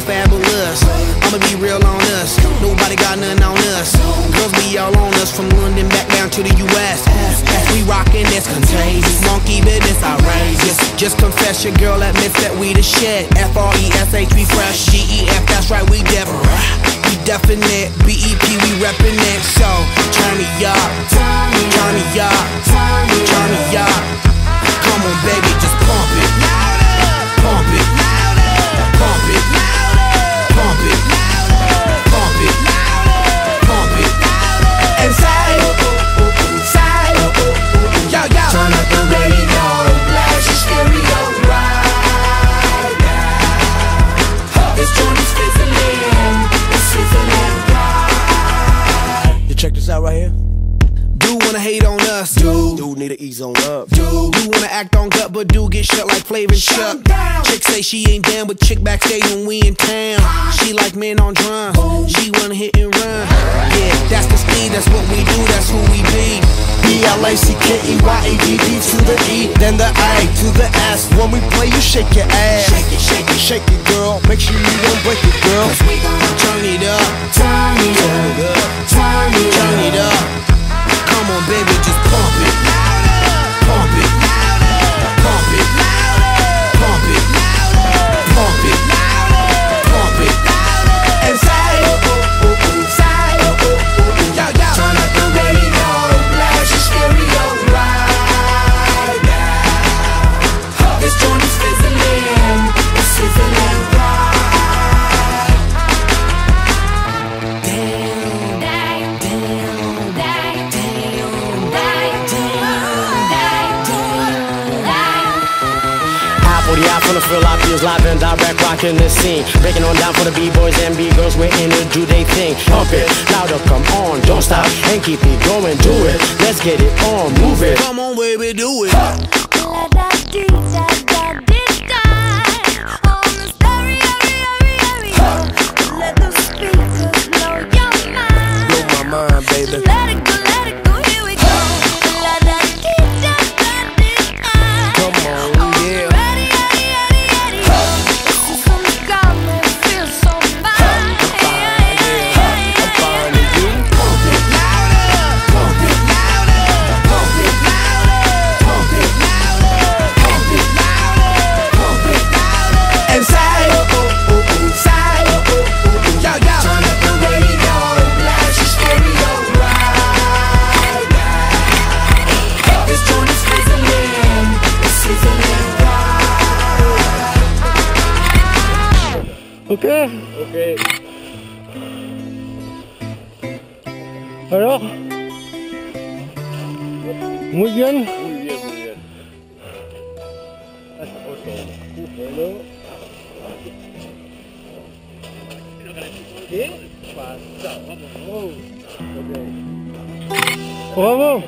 fabulous. I'ma be real on us, nobody got nothing on us. Girls be all on us from London back down to the US. As we rockin' this contagious, monkey business outrageous. Just confess your girl admits that we the shit. F-R-E-S-H, we fresh. G-E-F, that's right, we different. We definite, B-E-P, we reppin' it. So, turn me up, turn me up, turn me up. Come on baby, just pump it, pump it, pump it, pump it, pump it, pump it. And say, yo, yo. Turn up the radio, blast your stereo right now. This joint is fizzling, it's sizzling right. You check this out right here. Dude wanna hate on us, Dude need to ease on up. Dude wanna act on gut, but dude get shut like Flavor and Chuck. Chick say she ain't down, but chick backstage when we in town. She like men on drum, she wanna hit and run. Yeah, that's the speed, that's what we do, that's who we be. B-L-A-C-K-E-Y-A-D-D to the E, then the A to the S. When we play, you shake your ass. Shake it, shake it, Shake it, girl. Make sure you don't break it, girl. cause we gon' Turn it up, turn it up, turn it turn up. it up. Come on baby, just pump it, pump it, pump it, pump it, pump it, pump it. And say, yo, yo. Turn up the radio, blast your stereo right now. This joint is fizzling, it's sizzling right. From the field, I feels live and direct, rocking the scene. Breaking on down for the B-boys and B-girls, we're in to do they thing. Pump it, louder, come on, don't stop, and keep it going, do it. Let's get it on, move it. Come on baby, do it. Blow my mind, baby. Let it go, here we go. Come on, yeah. This is some drama, it feels so fine. I'm fine with you. Pump it louder, pump it louder, pump it louder, pump it louder, pump it louder, pump it louder. And say, yo, yo. Turn up the radio, blast your stereo right now. This joint is fizzling, it's sizzling right. Okay. Alors, muy bien. Bravo.